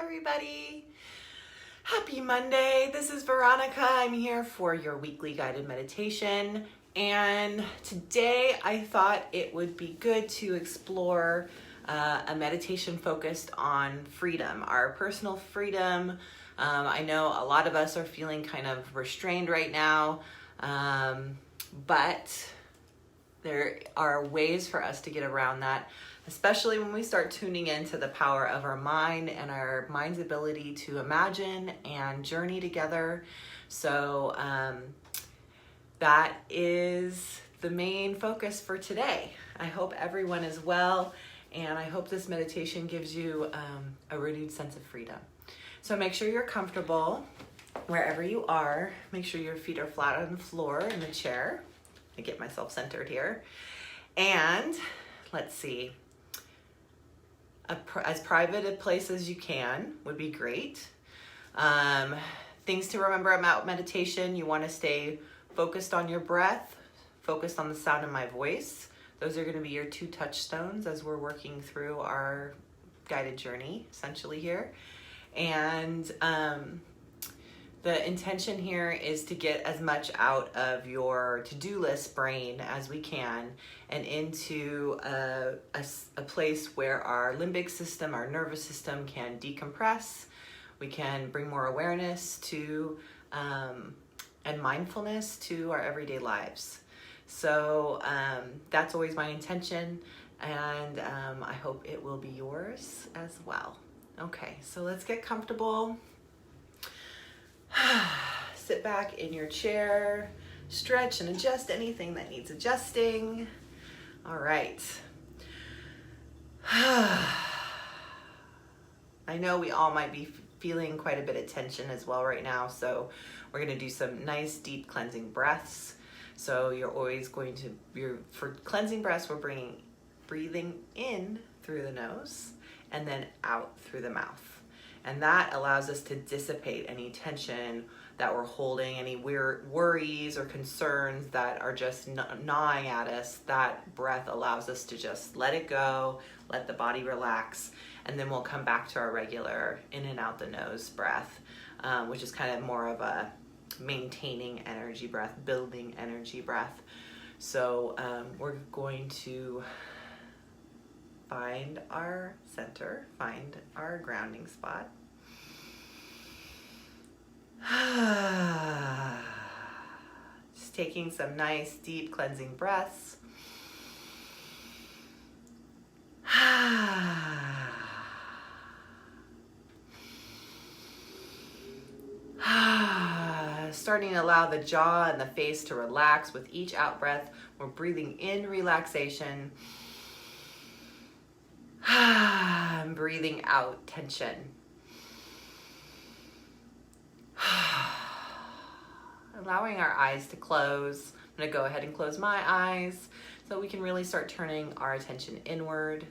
everybody. Happy Monday. This is Veronica. I'm here for your weekly guided meditation. And today I thought it would be good to explore a meditation focused on freedom, our personal freedom. I know a lot of us are feeling kind of restrained right now, but there are ways for us to get around that, especially when we start tuning into the power of our mind and our mind's ability to imagine and journey together. So that is the main focus for today. I hope everyone is well, and I hope this meditation gives you a renewed sense of freedom. So make sure you're comfortable wherever you are. Make sure your feet are flat on the floor in the chair. I get myself centered here. And let's see, as private a place as you can would be great. Things to remember about meditation: you want to stay focused on your breath, focused on the sound of my voice. Those are going to be your two touchstones as we're working through our guided journey, essentially here. And the intention here is to get as much out of your to-do list brain as we can and into a place where our limbic system, our nervous system, can decompress. We can bring more awareness to and mindfulness to our everyday lives. So that's always my intention, and I hope it will be yours as well. Okay, so let's get comfortable. Sit back in your chair, stretch and adjust anything that needs adjusting. All right. I know we all might be feeling quite a bit of tension as well right now, so we're going to do some nice deep cleansing breaths. So you're always going to, for cleansing breaths, we're breathing in through the nose and then out through the mouth. And that allows us to dissipate any tension that we're holding, any worries or concerns that are just gnawing at us. That breath allows us to just let it go, let the body relax, and then we'll come back to our regular in and out the nose breath, which is kind of more of a maintaining energy breath, building energy breath. So we're going to find our center, find our grounding spot. Just taking some nice deep cleansing breaths. Starting to allow the jaw and the face to relax with each out breath. We're breathing in relaxation. I'm breathing out tension. Allowing our eyes to close. I'm going to go ahead and close my eyes so we can really start turning our attention inward.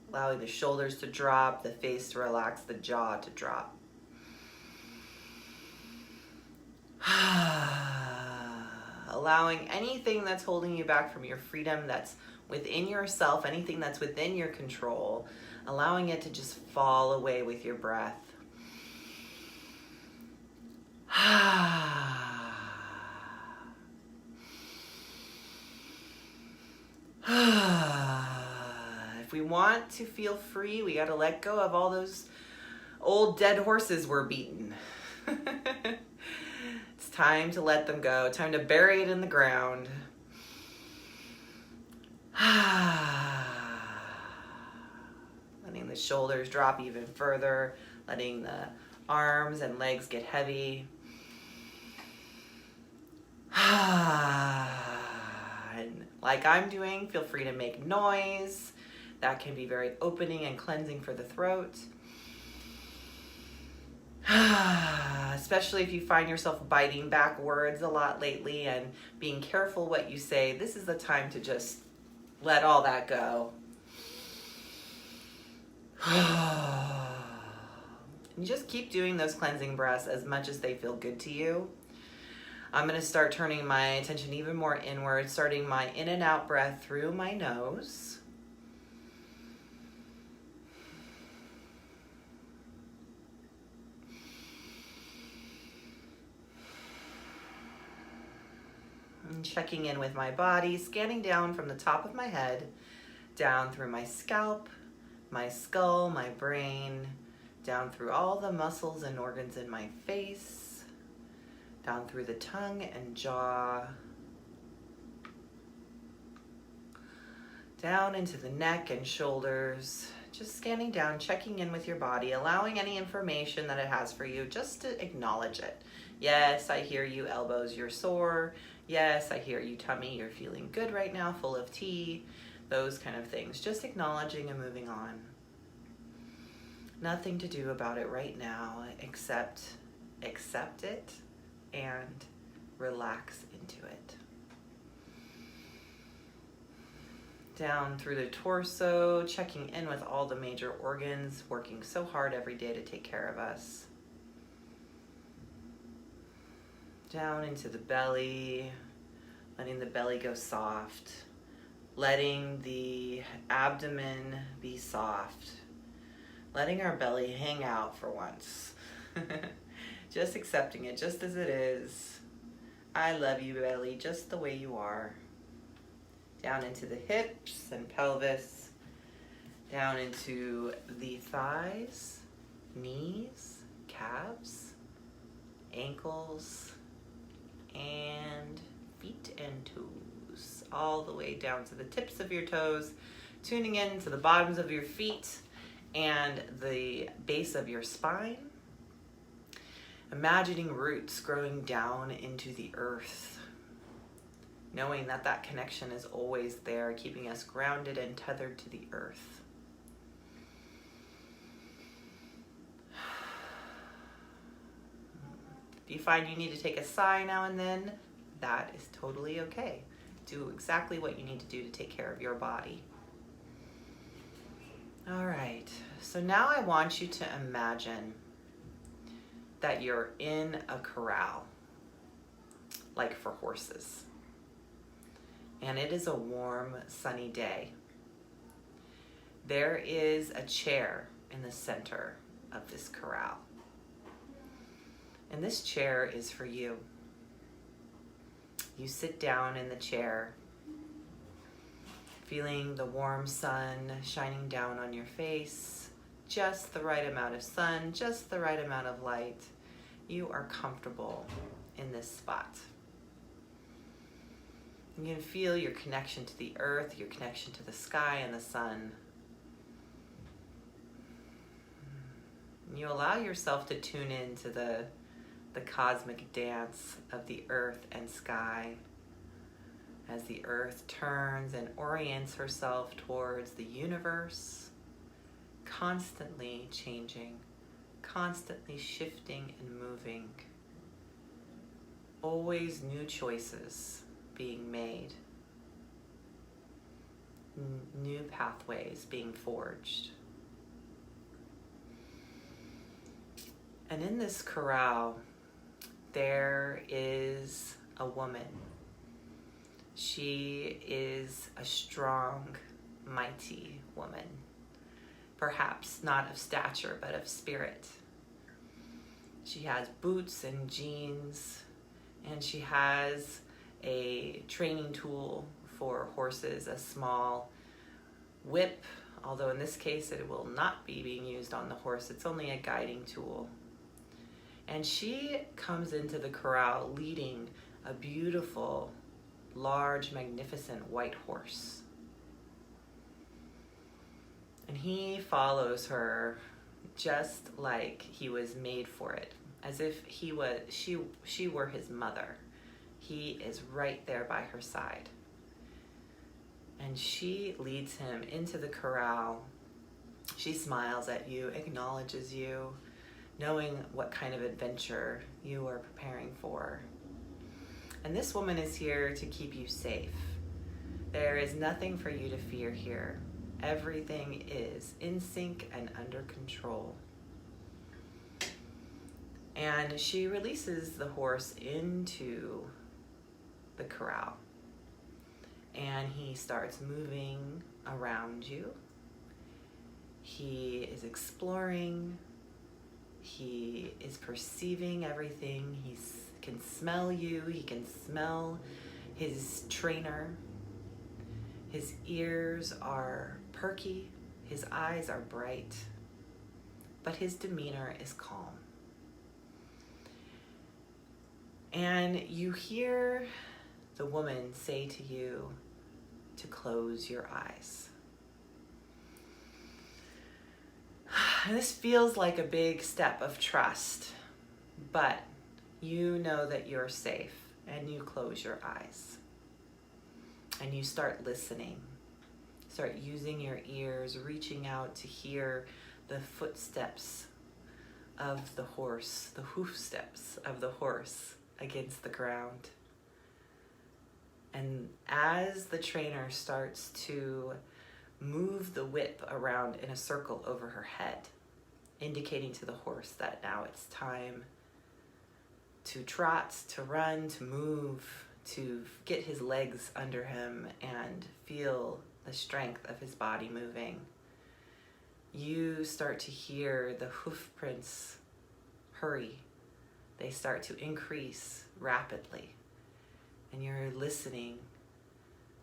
Allowing the shoulders to drop, the face to relax, the jaw to drop. Allowing anything that's holding you back from your freedom that's within yourself, anything that's within your control, allowing it to just fall away with your breath. If we want to feel free, we got to let go of all those old dead horses we're beating. It's time to let them go. Time to bury it in the ground. Letting the shoulders drop even further. Letting the arms and legs get heavy. And like I'm doing, feel free to make noise. That can be very opening and cleansing for the throat. Especially if you find yourself biting back words a lot lately and being careful what you say, this is the time to just let all that go. You just keep doing those cleansing breaths as much as they feel good to you. I'm going to start turning my attention even more inward, starting my in and out breath through my nose. And checking in with my body, scanning down from the top of my head, down through my scalp, my skull, my brain, down through all the muscles and organs in my face, down through the tongue and jaw, down into the neck and shoulders, just scanning down, checking in with your body, allowing any information that it has for you, just to acknowledge it. Yes, I hear you, elbows, you're sore. Yes, I hear you, tummy, you're feeling good right now, full of tea, those kind of things. Just acknowledging and moving on. Nothing to do about it right now except accept it and relax into it. Down through the torso, checking in with all the major organs, working so hard every day to take care of us. Down into the belly, letting the belly go soft, letting the abdomen be soft, letting our belly hang out for once. Just accepting it just as it is. I love you, belly, just the way you are. Down into the hips and pelvis, down into the thighs, knees, calves, ankles, and feet and toes, all the way down to the tips of your toes, tuning in to the bottoms of your feet and the base of your spine. Imagining roots growing down into the earth, knowing that that connection is always there, keeping us grounded and tethered to the earth. If you find you need to take a sigh now and then, that is totally okay. Do exactly what you need to do to take care of your body. All right, so now I want you to imagine that you're in a corral, like for horses. And it is a warm, sunny day. There is a chair in the center of this corral. And this chair is for you. You sit down in the chair, feeling the warm sun shining down on your face, just the right amount of sun, just the right amount of light. You are comfortable in this spot. You can feel your connection to the earth, your connection to the sky and the sun. You allow yourself to tune into the cosmic dance of the earth and sky as the earth turns and orients herself towards the universe, constantly changing, constantly shifting and moving. Always new choices being made, new pathways being forged. And in this corral, there is a woman. She is a strong, mighty woman. Perhaps not of stature, but of spirit. She has boots and jeans, and she has a training tool for horses, a small whip, although in this case it will not be being used on the horse. It's only a guiding tool. And she comes into the corral leading a beautiful, large, magnificent white horse. And he follows her just like he was made for it, as if she were his mother. He is right there by her side. And she leads him into the corral. She smiles at you, acknowledges you, knowing what kind of adventure you are preparing for. And this woman is here to keep you safe. There is nothing for you to fear here. Everything is in sync and under control. And she releases the horse into the corral. And he starts moving around you. He is exploring. He is perceiving everything. He can smell you. He can smell his trainer. His ears are perky. His eyes are bright. But his demeanor is calm. And you hear the woman say to you to close your eyes. And this feels like a big step of trust, but you know that you're safe, and you close your eyes. And you start listening. Start using your ears, reaching out to hear the footsteps of the horse, the hoof steps of the horse against the ground. And as the trainer starts to move the whip around in a circle over her head, indicating to the horse that now it's time to trot, to run, to move, to get his legs under him and feel the strength of his body moving. You start to hear the hoof prints hurry. They start to increase rapidly. And you're listening.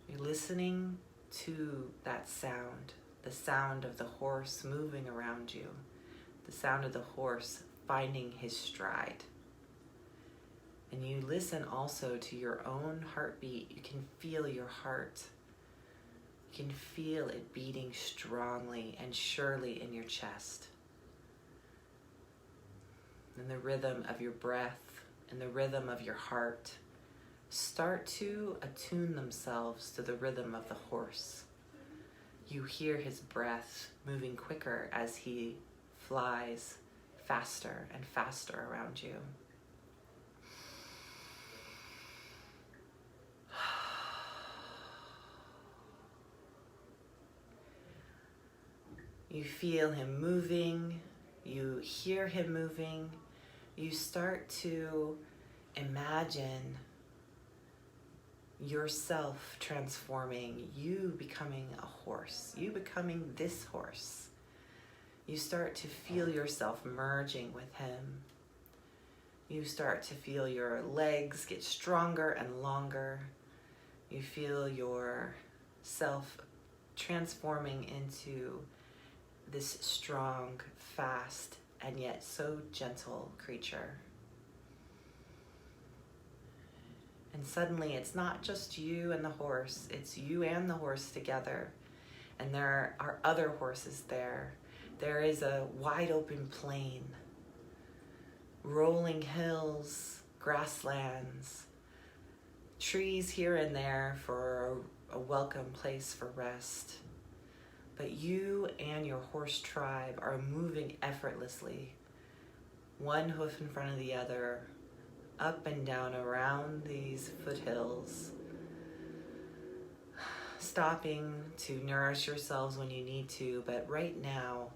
You're listening to that sound, the sound of the horse moving around you, the sound of the horse finding his stride. And you listen also to your own heartbeat. You can feel your heart. You can feel it beating strongly and surely in your chest. And the rhythm of your breath and the rhythm of your heart start to attune themselves to the rhythm of the horse. You hear his breath moving quicker as he flies faster and faster around you. You feel him moving, you hear him moving, you start to imagine yourself transforming, you becoming a horse, you becoming this horse. You start to feel yourself merging with him. You start to feel your legs get stronger and longer. You feel yourself transforming into this strong, fast, and yet so gentle creature. And suddenly it's not just you and the horse, it's you and the horse together. And there are other horses there. There is a wide open plain, rolling hills, grasslands, trees here and there for a welcome place for rest. But you and your horse tribe are moving effortlessly, one hoof in front of the other, up and down around these foothills, stopping to nourish yourselves when you need to, but right now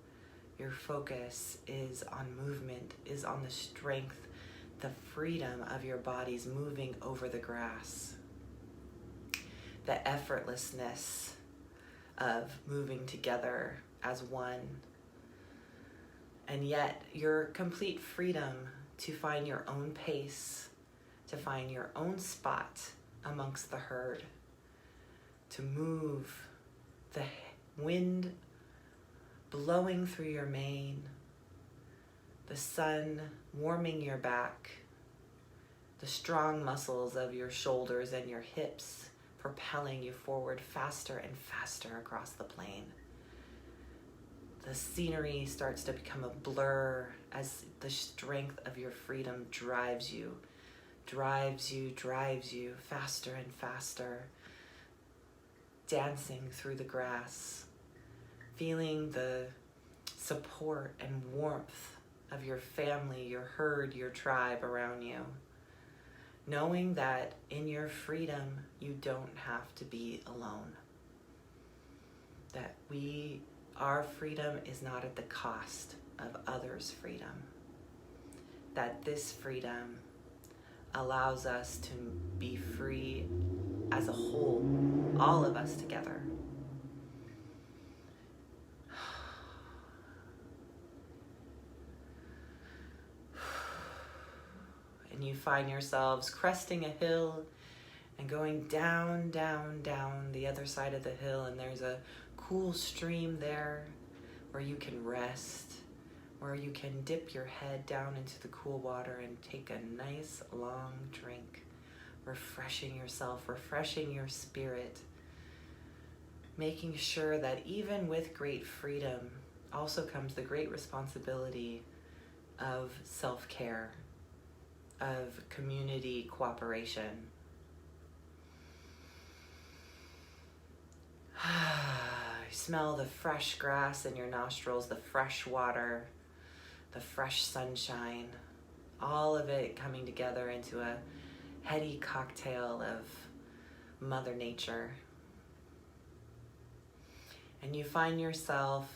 your focus is on movement, is on the strength, the freedom of your bodies moving over the grass, the effortlessness of moving together as one, and yet your complete freedom to find your own pace, to find your own spot amongst the herd, to move, the wind blowing through your mane, the sun warming your back, the strong muscles of your shoulders and your hips propelling you forward faster and faster across the plain. The scenery starts to become a blur as the strength of your freedom drives you faster and faster, dancing through the grass, feeling the support and warmth of your family, your herd, your tribe around you, knowing that in your freedom, you don't have to be alone, that our freedom is not at the cost of others' freedom, that this freedom allows us to be free as a whole, all of us together. And you find yourselves cresting a hill and going down, down, down the other side of the hill, and there's a cool stream there where you can rest, where you can dip your head down into the cool water and take a nice long drink, refreshing yourself, refreshing your spirit, making sure that even with great freedom also comes the great responsibility of self-care, of community cooperation. You smell the fresh grass in your nostrils, the fresh water, the fresh sunshine, all of it coming together into a heady cocktail of Mother Nature. And you find yourself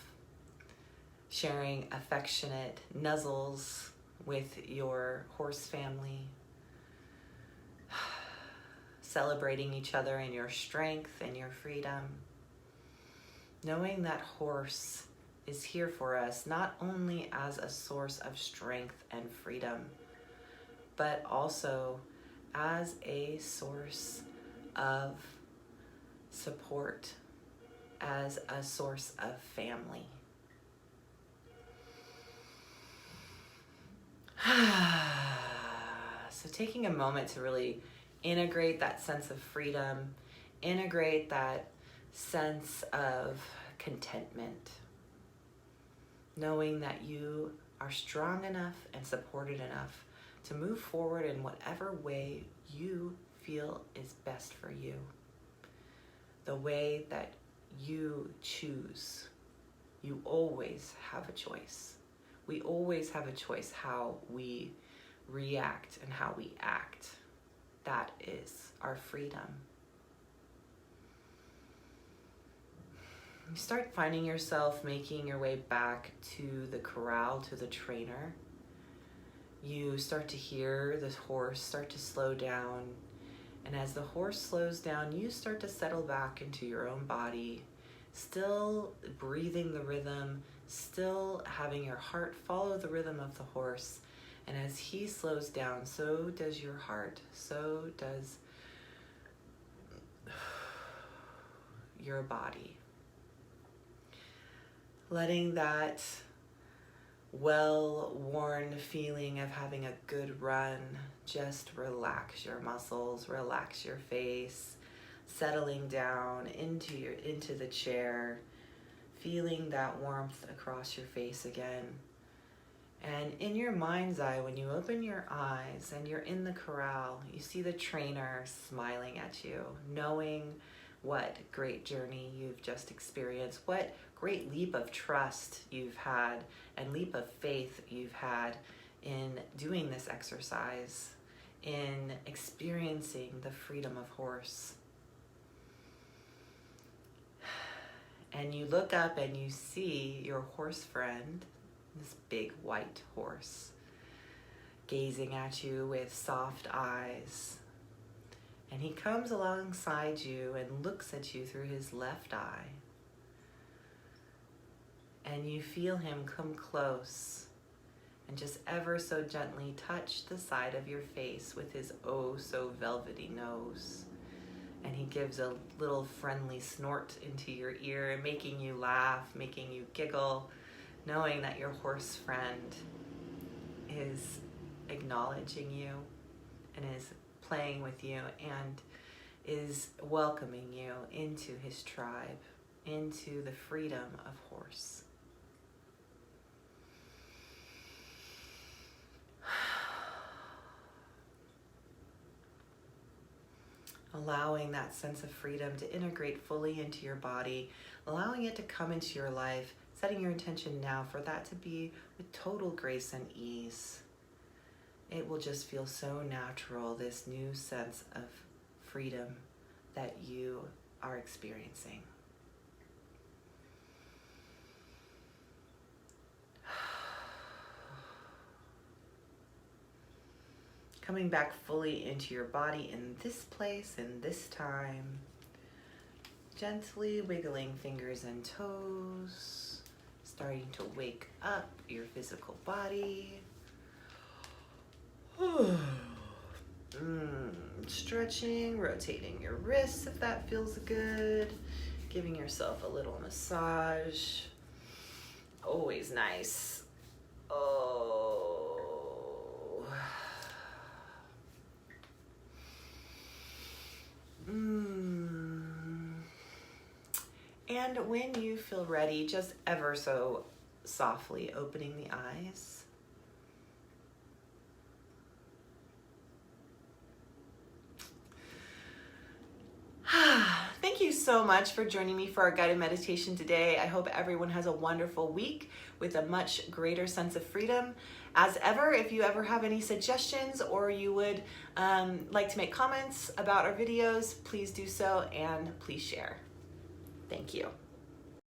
sharing affectionate nuzzles with your horse family, celebrating each other in your strength and your freedom, knowing that horse is here for us not only as a source of strength and freedom, but also as a source of support, as a source of family. So taking a moment to really integrate that sense of freedom, integrate that sense of contentment, knowing that you are strong enough and supported enough to move forward in whatever way you feel is best for you, the way that you choose. You always have a choice. We always have a choice how we react and how we act. That is our freedom. You start finding yourself making your way back to the corral, to the trainer. You start to hear the horse start to slow down. And as the horse slows down, you start to settle back into your own body, still breathing the rhythm, still having your heart follow the rhythm of the horse. And as he slows down, so does your heart, so does your body. Letting that well-worn feeling of having a good run just relax your muscles, relax your face, settling down into the chair, feeling that warmth across your face again. And in your mind's eye, when you open your eyes and you're in the corral, you see the trainer smiling at you, knowing what great journey you've just experienced, what great leap of trust you've had and leap of faith you've had in doing this exercise, in experiencing the freedom of horse. And you look up and you see your horse friend, this big white horse, gazing at you with soft eyes. And he comes alongside you and looks at you through his left eye. And you feel him come close and just ever so gently touch the side of your face with his oh so velvety nose. And he gives a little friendly snort into your ear, making you laugh, making you giggle, knowing that your horse friend is acknowledging you and is playing with you and is welcoming you into his tribe, into the freedom of horse. Allowing that sense of freedom to integrate fully into your body, allowing it to come into your life, setting your intention now for that to be with total grace and ease. It will just feel so natural, this new sense of freedom that you are experiencing. Coming back fully into your body in this place, in this time. Gently wiggling fingers and toes, starting to wake up your physical body. Stretching, rotating your wrists if that feels good. Giving yourself a little massage. Always nice. Oh. And when you feel ready, just ever so softly opening the eyes. Thank you so much for joining me for our guided meditation today. I hope everyone has a wonderful week with a much greater sense of freedom. As ever, if you ever have any suggestions or you would like to make comments about our videos, please do so and please share. Thank you.